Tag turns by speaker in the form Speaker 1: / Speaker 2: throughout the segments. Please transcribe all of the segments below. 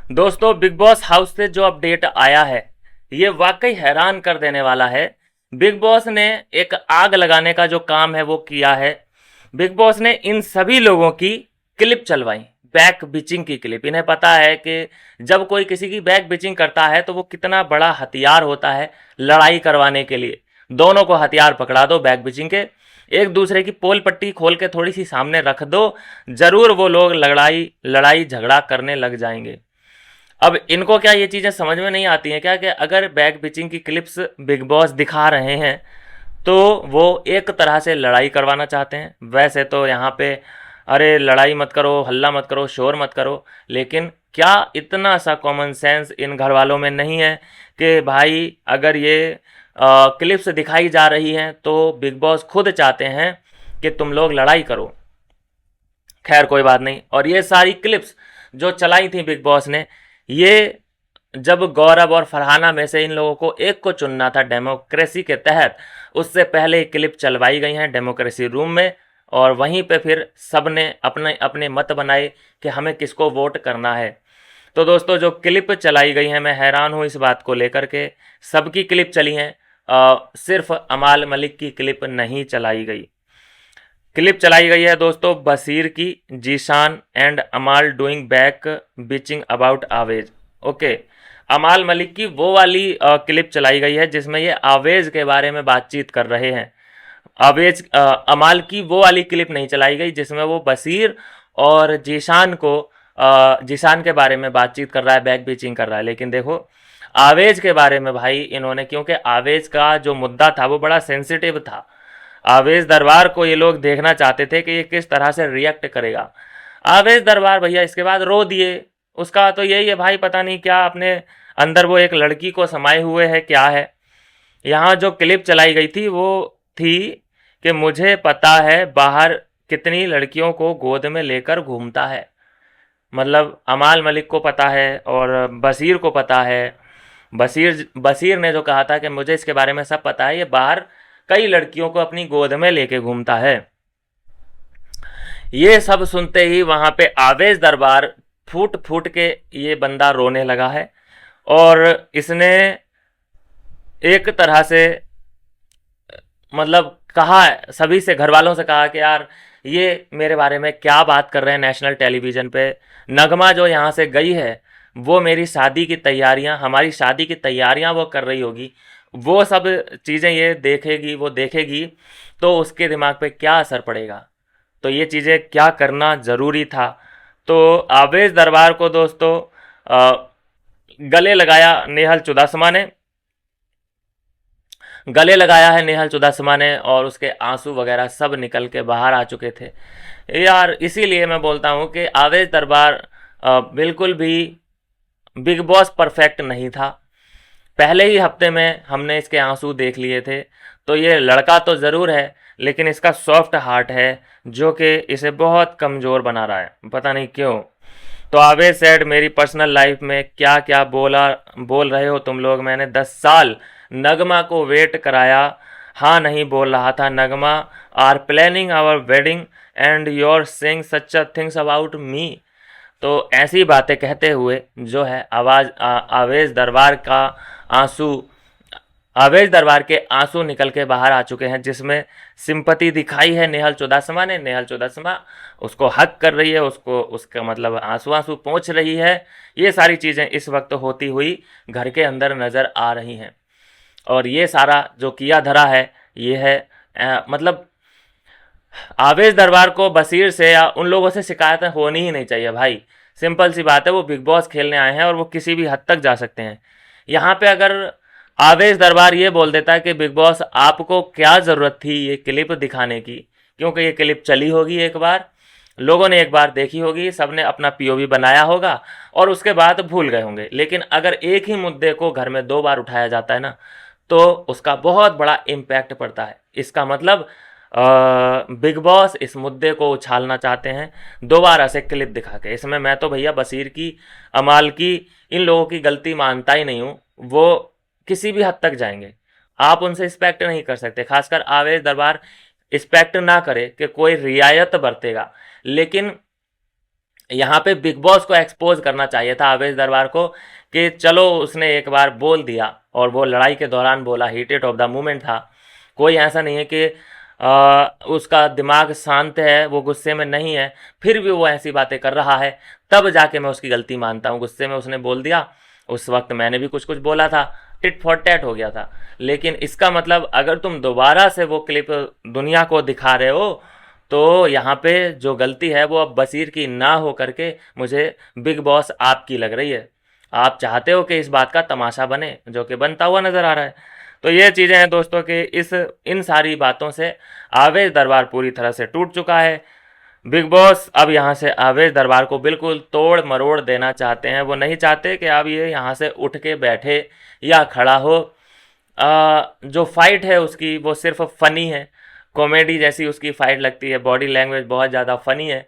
Speaker 1: दोस्तों, big boss house से जो अपडेट आया है ये वाकई हैरान कर देने वाला है। बिग बॉस ने एक आग लगाने का जो काम है वो किया है। बिग बॉस ने इन सभी लोगों की क्लिप चलवाई, बैक बिचिंग की क्लिप। इन्हें पता है कि जब कोई किसी की बैक बिचिंग करता है तो वो कितना बड़ा हथियार होता है लड़ाई करवाने के लिए। दोनों को हथियार पकड़ा दो बैक बिचिंग के, एक दूसरे की पोल पट्टी खोल के थोड़ी सी सामने रख दो, जरूर वो लोग लड़ाई लड़ाई झगड़ा करने लग जाएंगे। अब इनको क्या ये चीज़ें समझ में नहीं आती हैं क्या कि अगर बैक बिचिंग की क्लिप्स बिग बॉस दिखा रहे हैं तो वो एक तरह से लड़ाई करवाना चाहते हैं। वैसे तो यहाँ पे अरे लड़ाई मत करो, हल्ला मत करो, शोर मत करो, लेकिन क्या इतना सा कॉमन सेंस इन घर वालों में नहीं है कि भाई अगर ये क्लिप्स दिखाई जा रही हैं तो बिग बॉस खुद चाहते हैं कि तुम लोग लड़ाई करो। खैर कोई बात नहीं। और ये सारी क्लिप्स जो चलाई थी बिग बॉस ने, ये जब गौरव और फरहाना में से इन लोगों को एक को चुनना था डेमोक्रेसी के तहत, उससे पहले क्लिप चलवाई गई हैं डेमोक्रेसी रूम में। और वहीं पे फिर सब ने अपने अपने मत बनाए कि हमें किसको वोट करना है। तो दोस्तों, जो क्लिप चलाई गई हैं मैं हैरान हूँ इस बात को लेकर के। सबकी क्लिप चली हैं, सिर्फ अमाल मलिक की क्लिप नहीं चलाई गई। क्लिप चलाई गई है दोस्तों बशीर की, जीशान एंड अमाल doing back bitching about Avesh. Okay, अमाल मलिक की वो वाली क्लिप चलाई गई है जिसमें ये आवेज के बारे में बातचीत कर रहे हैं। आवेज अमाल की वो वाली क्लिप नहीं चलाई गई जिसमें वो बशीर और जीशान को जीशान के बारे में बातचीत कर रहा है, बैक बिचिंग कर रहा है। लेकिन देखो आवेज के बारे में भाई इन्होंने, क्योंकि आवेज का जो मुद्दा था वो बड़ा सेंसिटिव था। आवेश दरबार को ये लोग देखना चाहते थे कि ये किस तरह से रिएक्ट करेगा। आवेश दरबार भैया इसके बाद रो दिए। उसका तो यही है भाई, पता नहीं क्या अपने अंदर वो एक लड़की को समाये हुए है क्या है। यहाँ जो क्लिप चलाई गई थी वो थी कि मुझे पता है बाहर कितनी लड़कियों को गोद में लेकर घूमता है। मतलब अमाल मलिक को पता है और बशीर को पता है। बशीर बशीर ने जो कहा था कि मुझे इसके बारे में सब पता है, ये बाहर कई लड़कियों को अपनी गोद में लेके घूमता है। ये सब सुनते ही वहां पे आवेश दरबार फूट फूट के ये बंदा रोने लगा है। और इसने एक तरह से मतलब कहा है, सभी से घर वालों से कहा कि यार ये मेरे बारे में क्या बात कर रहे हैं नेशनल टेलीविज़न पे। नगमा जो यहाँ से गई है वो मेरी शादी की तैयारियां, हमारी शादी की तैयारियां वो कर रही होगी, वो सब चीज़ें ये देखेगी, वो देखेगी तो उसके दिमाग पे क्या असर पड़ेगा। तो ये चीज़ें क्या करना ज़रूरी था। तो आवेश दरबार को दोस्तों गले लगाया नेहल चुदासमा ने, गले लगाया है नेहल चुदासमा ने, और उसके आंसू वगैरह सब निकल के बाहर आ चुके थे यार। इसीलिए मैं बोलता हूँ कि आवेश दरबार बिल्कुल भी बिग बॉस परफेक्ट नहीं था। पहले ही हफ्ते में हमने इसके आंसू देख लिए थे। तो ये लड़का तो ज़रूर है लेकिन इसका सॉफ्ट हार्ट है जो कि इसे बहुत कमज़ोर बना रहा है, पता नहीं क्यों। तो आवेश सेड मेरी पर्सनल लाइफ में क्या क्या बोल रहे हो तुम लोग। मैंने 10 साल नगमा को वेट कराया, हाँ नहीं बोल रहा था। Nagma are planning our wedding and your saying such things about me. तो ऐसी बातें कहते हुए जो है आवेश दरबार का आंसू, आवेश दरबार के आंसू निकल के बाहर आ चुके हैं, जिसमें सिंपति दिखाई है नेहल चुदासमा ने। नेहल चुदासमा उसको हक कर रही है, उसको उसका मतलब आंसू आंसू पहुँच रही है। ये सारी चीज़ें इस वक्त होती हुई घर के अंदर नज़र आ रही हैं। और ये सारा जो किया धरा है ये है मतलब आवेश दरबार को बशीर से या उन लोगों से शिकायतें होनी ही नहीं चाहिए भाई। सिंपल सी बात है, वो बिग बॉस खेलने आए हैं और वो किसी भी हद तक जा सकते हैं। यहाँ पे अगर आवेश दरबार ये बोल देता है कि बिग बॉस आपको क्या ज़रूरत थी ये क्लिप दिखाने की, क्योंकि ये क्लिप चली होगी एक बार, लोगों ने एक बार देखी होगी, सबने अपना पीओवी बनाया होगा और उसके बाद भूल गए होंगे। लेकिन अगर एक ही मुद्दे को घर में 2 बार उठाया जाता है ना तो उसका बहुत बड़ा इम्पैक्ट पड़ता है। इसका मतलब बिग बॉस इस मुद्दे को उछालना चाहते हैं दोबारा से क्लिप दिखा के। इसमें मैं तो भैया बशीर की, अमाल की, इन लोगों की गलती मानता ही नहीं हूँ। वो किसी भी हद तक जाएंगे, आप उनसे एक्सपेक्ट नहीं कर सकते। खासकर आवेश दरबार एक्सपेक्ट ना करे कि कोई रियायत बरतेगा, लेकिन यहाँ पे बिग बॉस को एक्सपोज करना चाहिए था आवेश दरबार को, कि चलो उसने एक बार बोल दिया और वो लड़ाई के दौरान बोला, हीटेड ऑफ द मोमेंट था। कोई ऐसा नहीं है कि उसका दिमाग शांत है, वो गुस्से में नहीं है, फिर भी वो ऐसी बातें कर रहा है, तब जाके मैं उसकी गलती मानता हूँ। गुस्से में उसने बोल दिया, उस वक्त मैंने भी कुछ कुछ बोला था, टिट फॉर टैट हो गया था। लेकिन इसका मतलब अगर तुम दोबारा से वो क्लिप दुनिया को दिखा रहे हो, तो यहाँ पे जो गलती है वो अब बशीर की ना हो करके मुझे बिग बॉस आपकी लग रही है। आप चाहते हो कि इस बात का तमाशा बने, जो कि बनता हुआ नज़र आ रहा है। तो ये चीज़ें हैं दोस्तों कि इन सारी बातों से आवेश दरबार पूरी तरह से टूट चुका है। बिग बॉस अब यहाँ से आवेश दरबार को बिल्कुल तोड़ मरोड़ देना चाहते हैं। वो नहीं चाहते कि अब ये यहाँ से उठ के बैठे या खड़ा हो। जो फाइट है उसकी वो सिर्फ फ़नी है, कॉमेडी जैसी उसकी फाइट लगती है, बॉडी लैंग्वेज बहुत ज़्यादा फ़नी है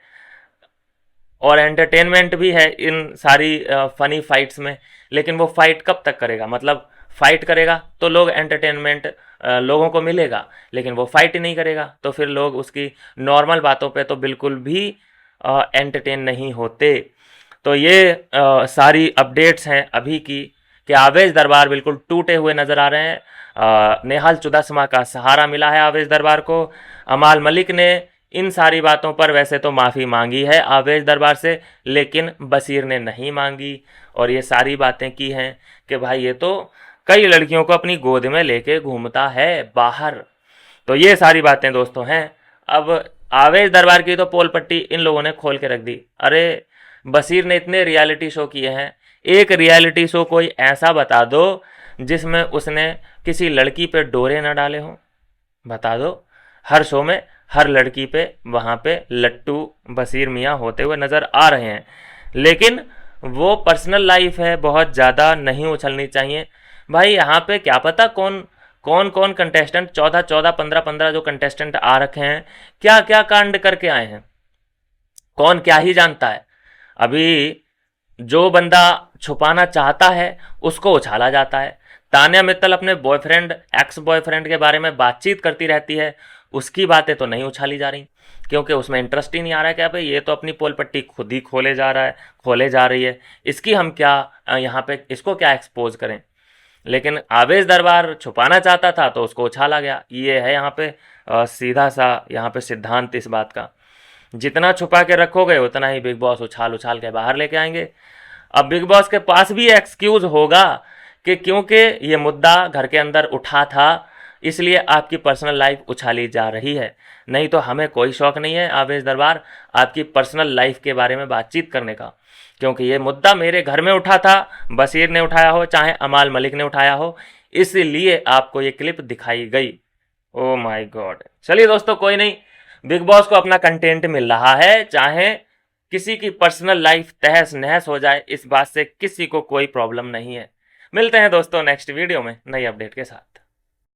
Speaker 1: और एंटरटेनमेंट भी है इन सारी फ़नी फाइट्स में। लेकिन वो फाइट कब तक करेगा? मतलब फाइट करेगा तो लोग एंटरटेनमेंट लोगों को मिलेगा, लेकिन वो फाइट ही नहीं करेगा तो फिर लोग उसकी नॉर्मल बातों पे तो बिल्कुल भी एंटरटेन नहीं होते। तो ये सारी अपडेट्स हैं अभी की कि आवेश दरबार बिल्कुल टूटे हुए नज़र आ रहे हैं। नेहाल चुदासमा का सहारा मिला है आवेश दरबार को। अमाल मलिक ने इन सारी बातों पर वैसे तो माफ़ी मांगी है आवेश दरबार से, लेकिन बशीर ने नहीं मांगी और ये सारी बातें की हैं कि भाई ये तो कई लड़कियों को अपनी गोद में लेके घूमता है बाहर। तो ये सारी बातें दोस्तों हैं। अब आवेश दरबार की तो पोल पट्टी इन लोगों ने खोल के रख दी। अरे बशीर ने इतने रियलिटी शो किए हैं, एक रियलिटी शो कोई ऐसा बता दो जिसमें उसने किसी लड़की पे डोरे ना डाले हों, बता दो। हर शो में हर लड़की पे वहाँ पे लट्टू बशीर मियाँ होते हुए नज़र आ रहे हैं, लेकिन वो पर्सनल लाइफ है, बहुत ज़्यादा नहीं उछलनी चाहिए। भाई यहाँ पे क्या पता कौन कौन कौन कंटेस्टेंट 14 14 15 15 जो कंटेस्टेंट आ रखे हैं क्या क्या कांड करके आए हैं, कौन क्या ही जानता है। अभी जो बंदा छुपाना चाहता है उसको उछाला जाता है। तान्या मित्तल अपने बॉयफ्रेंड एक्स बॉयफ्रेंड के बारे में बातचीत करती रहती है, उसकी बातें तो नहीं उछाली जा रही क्योंकि उसमें इंटरेस्ट ही नहीं आ रहा है कि भाई ये तो अपनी पोल पट्टी खुद ही खोले जा रही है, इसकी हम क्या यहाँ पे इसको क्या एक्सपोज करें। लेकिन आवेश दरबार छुपाना चाहता था तो उसको उछाला गया। ये है यहाँ पे सीधा सा यहाँ पे सिद्धांत इस बात का, जितना छुपा के रखोगे उतना ही बिग बॉस उछाल उछाल के बाहर लेके आएंगे। अब बिग बॉस के पास भी एक्सक्यूज होगा कि क्योंकि ये मुद्दा घर के अंदर उठा था इसलिए आपकी पर्सनल लाइफ उछाली जा रही है, नहीं तो हमें कोई शौक नहीं है आवेश दरबार आपकी पर्सनल लाइफ के बारे में बातचीत करने का, क्योंकि ये मुद्दा मेरे घर में उठा था, बशीर ने उठाया हो चाहे अमाल मलिक ने उठाया हो, इसलिए आपको ये क्लिप दिखाई गई। Oh my God. चलिए दोस्तों कोई नहीं, बिग बॉस को अपना कंटेंट मिल रहा है, चाहे किसी की पर्सनल लाइफ तहस नहस हो जाए इस बात से किसी को कोई प्रॉब्लम नहीं है। मिलते हैं दोस्तों नेक्स्ट वीडियो में नई अपडेट के साथ।